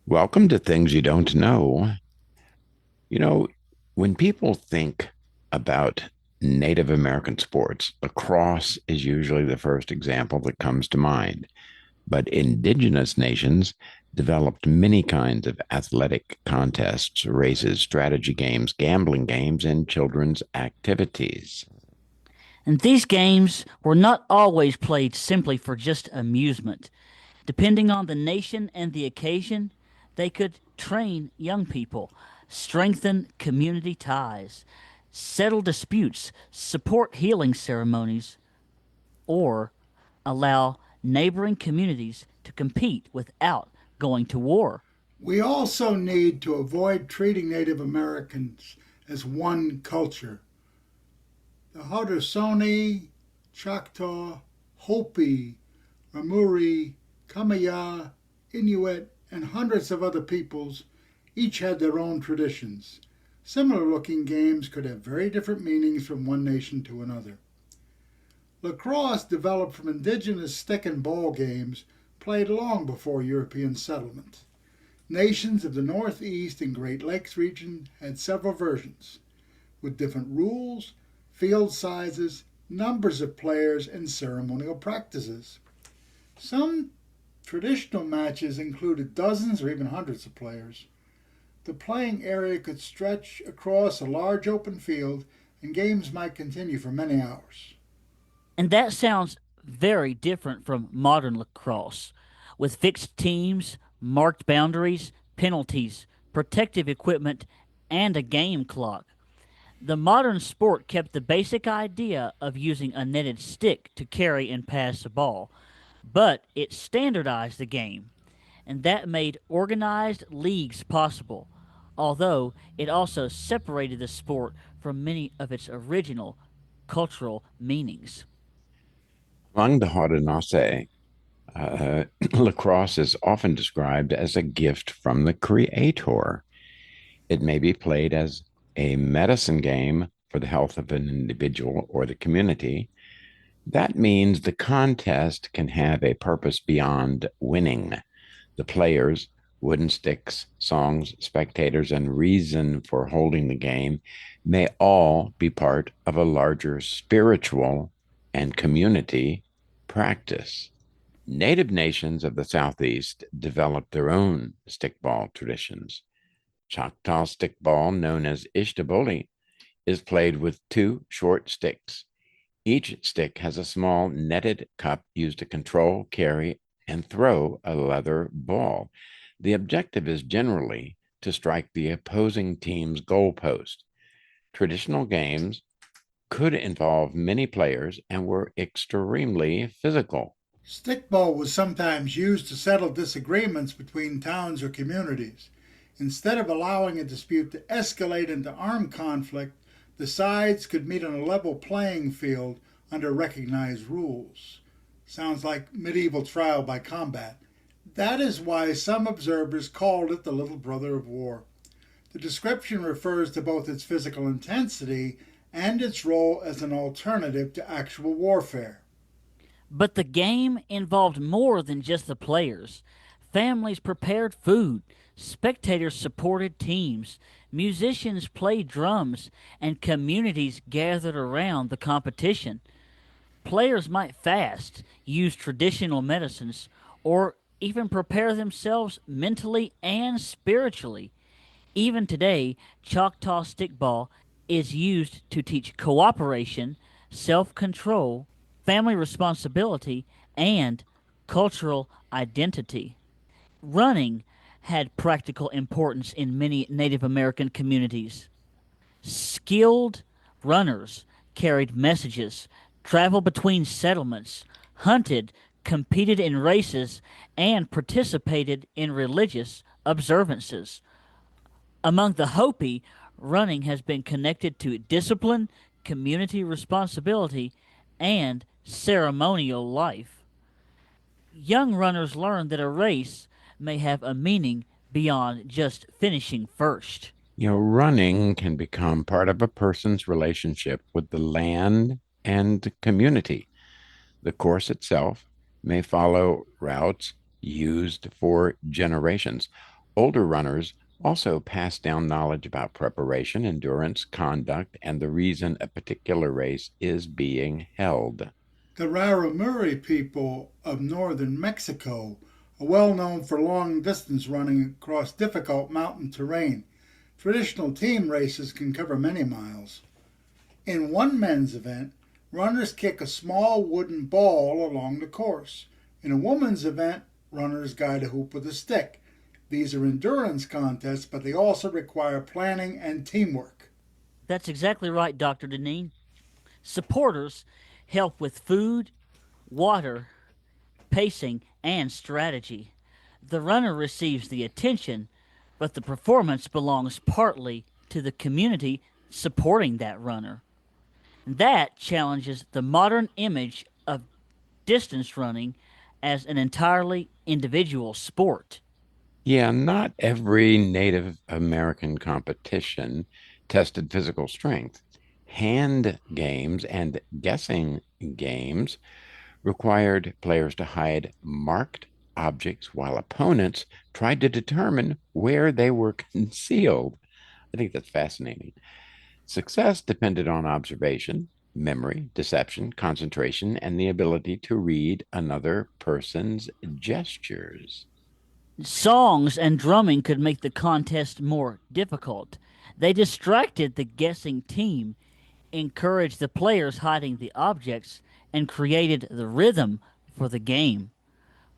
Welcome to Things You Don't Know. You know, when people think about Native American sports, lacrosse is usually the first example that comes to mind. But indigenous nations developed many kinds of athletic contests, races, strategy games, gambling games, and children's activities. And these games were not always played simply for just amusement. Depending on the nation and the occasion, they could train young people, strengthen community ties, settle disputes, support healing ceremonies, or allow neighboring communities to compete without going to war. We also need to avoid treating Native Americans as one culture. The Haudenosaunee, Choctaw, Hopi, Ramuri, Kamaya, Inuit, and hundreds of other peoples each had their own traditions. Similar looking games could have very different meanings from one nation to another. Lacrosse developed from indigenous stick and ball games played long before European settlement. Nations of the Northeast and Great Lakes region had several versions, with different rules, field sizes, numbers of players, and ceremonial practices. Some traditional matches included dozens or even hundreds of players. The playing area could stretch across a large open field, and games might continue for many hours. And that sounds very different from modern lacrosse, with fixed teams, marked boundaries, penalties, protective equipment, and a game clock. The modern sport kept the basic idea of using a netted stick to carry and pass the ball, but it standardized the game, and that made organized leagues possible, although it also separated the sport from many of its original cultural meanings. Among the Haudenosaunee, lacrosse is often described as a gift from the Creator. It may be played as a medicine game for the health of an individual or the community. That means the contest can have a purpose beyond winning. The players, wooden sticks, songs, spectators, and reason for holding the game may all be part of a larger spiritual and community practice. Native nations of the Southeast developed their own stickball traditions. Choctaw stickball, known as Ishtaboli, is played with two short sticks. Each stick has a small netted cup used to control, carry, and throw a leather ball. The objective is generally to strike the opposing team's goalpost. Traditional games could involve many players and were extremely physical. Stickball was sometimes used to settle disagreements between towns or communities. Instead of allowing a dispute to escalate into armed conflict, the sides could meet on a level playing field under recognized rules. Sounds like medieval trial by combat. That is why some observers called it the little brother of war. The description refers to both its physical intensity and its role as an alternative to actual warfare. But the game involved more than just the players. Families prepared food, spectators supported teams, musicians played drums, and communities gathered around the competition. Players might fast, use traditional medicines, or even prepare themselves mentally and spiritually. Even today, Choctaw stickball is used to teach cooperation, self control, family responsibility, and cultural identity. Running had practical importance in many Native American communities. Skilled runners carried messages, traveled between settlements, hunted, competed in races, and participated in religious observances. Among the Hopi, running has been connected to discipline, community responsibility, and ceremonial life. Young runners learn that a race may have a meaning beyond just finishing first. Running can become part of a person's relationship with the land and community. The course itself may follow routes used for generations, Older runners also pass down knowledge about preparation, endurance, conduct, and the reason a particular race is being held. The Raramuri people of northern Mexico are well known for long distance running across difficult mountain terrain. Traditional team races can cover many miles. In one men's event, runners kick a small wooden ball along the course. In a women's event, runners guide a hoop with a stick. These are endurance contests, but they also require planning and teamwork. That's exactly right, Dr. Dineen. Supporters help with food, water, pacing, and strategy. The runner receives the attention, but the performance belongs partly to the community supporting that runner. That challenges the modern image of distance running as an entirely individual sport. Yeah, not every Native American competition tested physical strength. Hand games and guessing games required players to hide marked objects while opponents tried to determine where they were concealed. I think that's fascinating. Success depended on observation, memory, deception, concentration, and the ability to read another person's gestures. Songs and drumming could make the contest more difficult. They distracted the guessing team, encouraged the players hiding the objects, and created the rhythm for the game.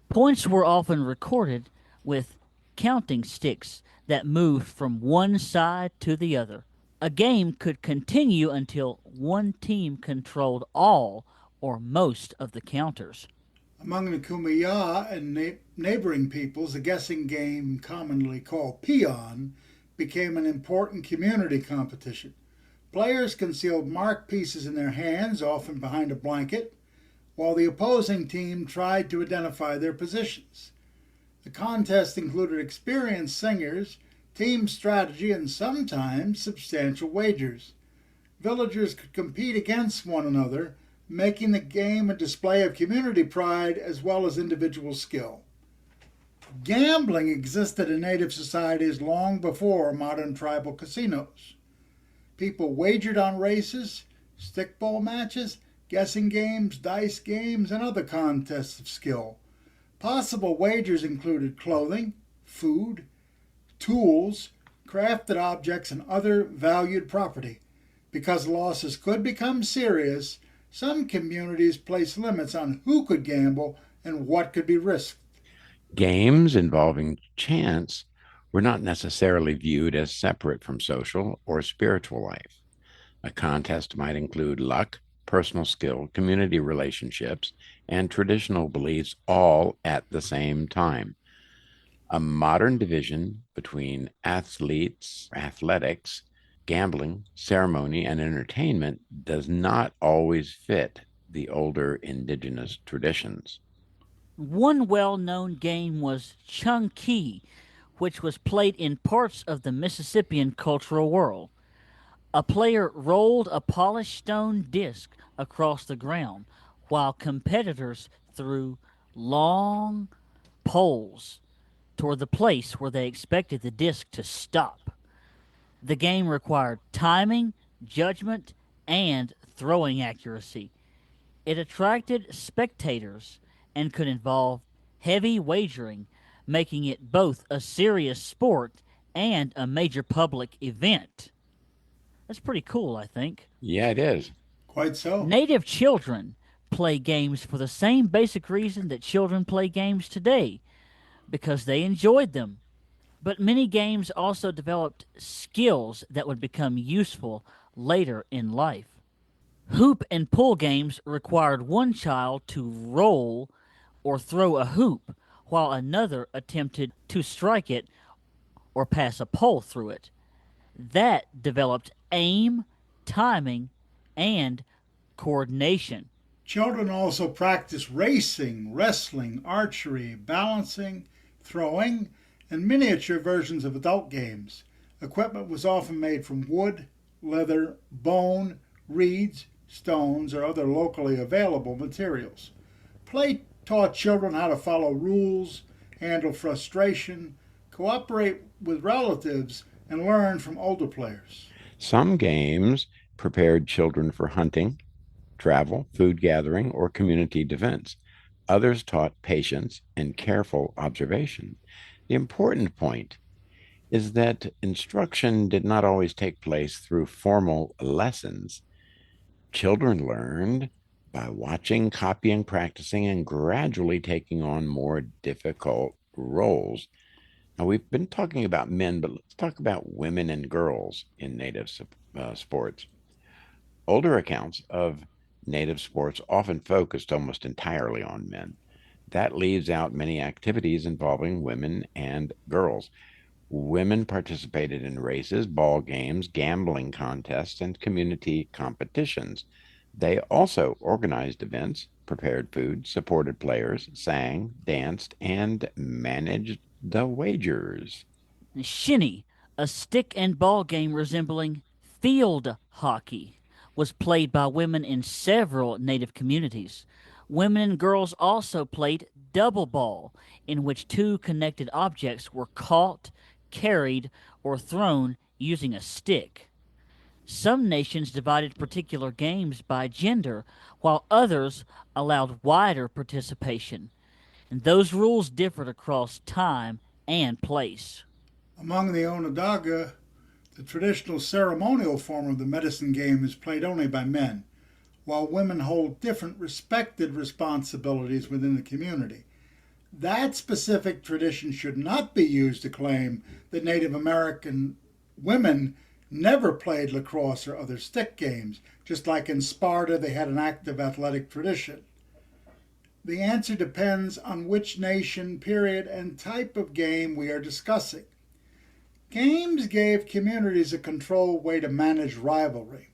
Points were often recorded with counting sticks that moved from one side to the other. A game could continue until one team controlled all or most of the counters. Among the Kumeyaw and neighboring peoples, the guessing game, commonly called peon, became an important community competition. Players concealed marked pieces in their hands, often behind a blanket, while the opposing team tried to identify their positions. The contest included experienced singers, team strategy, and sometimes substantial wagers. Villagers could compete against one another, making the game a display of community pride as well as individual skill. Gambling existed in native societies long before modern tribal casinos. People wagered on races, stickball matches, guessing games, dice games, and other contests of skill. Possible wagers included clothing, food, tools, crafted objects, and other valued property. Because losses could become serious, some communities placed limits on who could gamble and what could be risked. Games involving chance were not necessarily viewed as separate from social or spiritual life. A contest might include luck, personal skill, community relationships, and traditional beliefs all at the same time. A modern division between athletics, gambling, ceremony, and entertainment does not always fit the older indigenous traditions. One well known game was Chunky, which was played in parts of the Mississippian cultural world. A player rolled a polished stone disc across the ground, while competitors threw long poles toward the place where they expected the disc to stop. The game required timing, judgment, and throwing accuracy. It attracted spectators and could involve heavy wagering, making it both a serious sport and a major public event. That's pretty cool, I think. Yeah, it is. Quite so. Native children play games for the same basic reason that children play games today, because they enjoyed them. But many games also developed skills that would become useful later in life. Hoop and pull games required one child to roll or throw a hoop while another attempted to strike it or pass a pole through it. That developed aim, timing, and coordination. Children also practice racing, wrestling, archery, balancing, throwing, and miniature versions of adult games. Equipment was often made from wood, leather, bone, reeds, stones, or other locally available materials. Play taught children how to follow rules, handle frustration, cooperate with relatives, and learn from older players. Some games prepared children for hunting, travel, food gathering, or community defense. Others taught patience and careful observation. The important point is that instruction did not always take place through formal lessons. Children learned by watching, copying, practicing, and gradually taking on more difficult roles. Now, we've been talking about men, but let's talk about women and girls in native sports. Older accounts of native sports often focused almost entirely on men. That leaves out many activities involving women and girls. Women participated in races, ball games, gambling contests, and community competitions. They also organized events, prepared food, supported players, sang, danced, and managed the wagers. Shinny, a stick and ball game resembling field hockey, was played by women in several native communities. Women and girls also played double ball, in which two connected objects were caught, carried, or thrown using a stick. Some nations divided particular games by gender, while others allowed wider participation, and those rules differed across time and place. Among the Onondaga, the traditional ceremonial form of the medicine game is played only by men, while women hold different respected responsibilities within the community. That specific tradition should not be used to claim that Native American women never played lacrosse or other stick games, just like in Sparta they had an active athletic tradition. The answer depends on which nation, period, and type of game we are discussing. Games gave communities a controlled way to manage rivalry.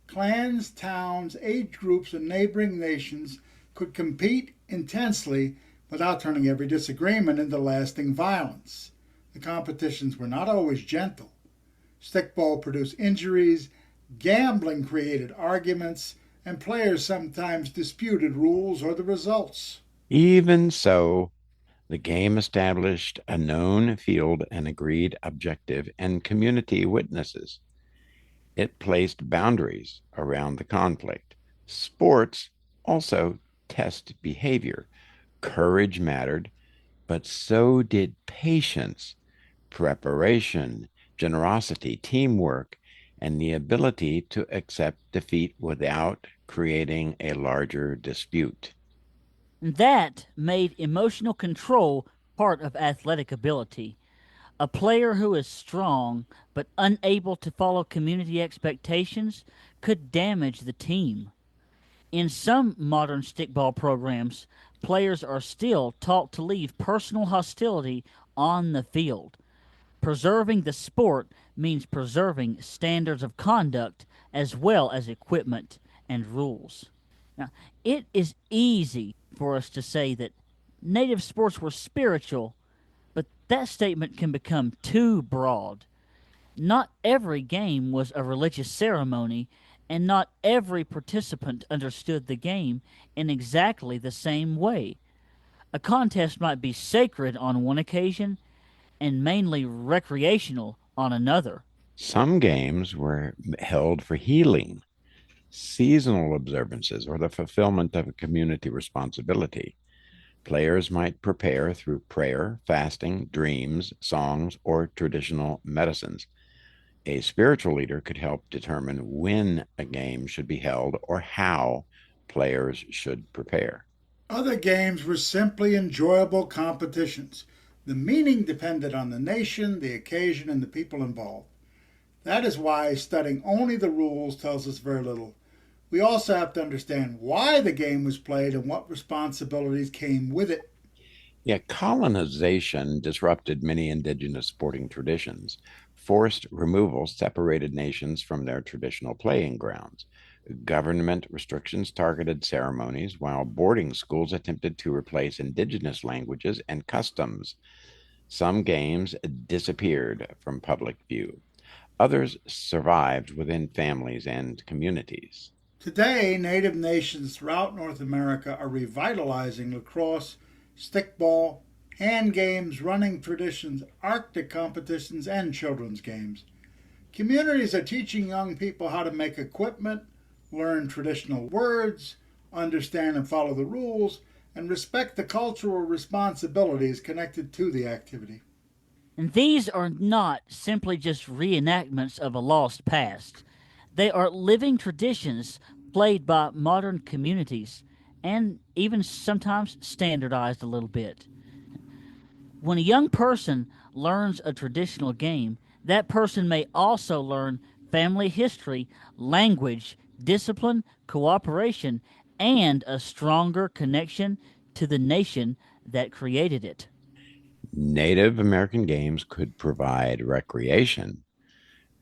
Clans, towns, age groups, and neighboring nations could compete intensely without turning every disagreement into lasting violence. The competitions were not always gentle. Stickball produced injuries, gambling created arguments, and players sometimes disputed rules or the results. Even so, the game established a known field and agreed objective and community witnesses. It placed boundaries around the conflict. Sports also test behavior. Courage mattered, but so did patience, preparation, generosity, teamwork, and the ability to accept defeat without creating a larger dispute. That made emotional control part of athletic ability. A player who is strong but unable to follow community expectations could damage the team. In some modern stickball programs, players are still taught to leave personal hostility on the field. Preserving the sport means preserving standards of conduct as well as equipment and rules. Now, it is easy for us to say that native sports were spiritual, but that statement can become too broad. Not every game was a religious ceremony, and not every participant understood the game in exactly the same way. A contest might be sacred on one occasion and mainly recreational on another. Some games were held for healing, seasonal observances, or the fulfillment of a community responsibility. Players might prepare through prayer, fasting, dreams, songs, or traditional medicines. A spiritual leader could help determine when a game should be held or how players should prepare. Other games were simply enjoyable competitions. The meaning depended on the nation, the occasion, and the people involved. That is why studying only the rules tells us very little. We also have to understand why the game was played and what responsibilities came with it. Yeah, colonization disrupted many indigenous sporting traditions. Forced removal separated nations from their traditional playing grounds. Government restrictions targeted ceremonies, while boarding schools attempted to replace indigenous languages and customs. Some games disappeared from public view. Others survived within families and communities. Today, native nations throughout North America are revitalizing lacrosse, stickball, hand games, running traditions, Arctic competitions, and children's games. Communities are teaching young people how to make equipment, learn traditional words, understand and follow the rules, and respect the cultural responsibilities connected to the activity. And these are not simply just reenactments of a lost past. They are living traditions played by modern communities and even sometimes standardized a little bit. When a young person learns a traditional game, that person may also learn family history, language, discipline, cooperation, and a stronger connection to the nation that created it. Native American games could provide recreation,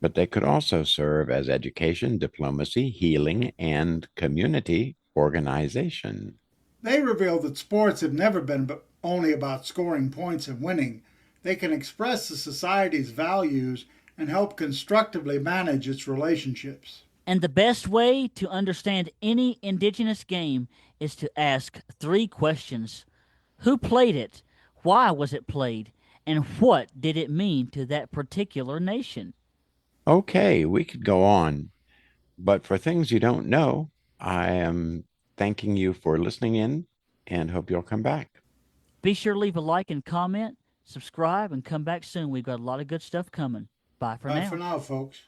but they could also serve as education, diplomacy, healing, and community organization. They reveal that sports have never been only about scoring points and winning. They can express the society's values and help constructively manage its relationships. And the best way to understand any indigenous game is to ask three questions: who played it? Why was it played? And what did it mean to that particular nation? Okay, we could go on, but for things you don't know, I am thanking you for listening in and hope you'll come back. Be sure to leave a like and comment, subscribe, and come back soon. We've got a lot of good stuff coming. Bye for Bye for now. now, folks.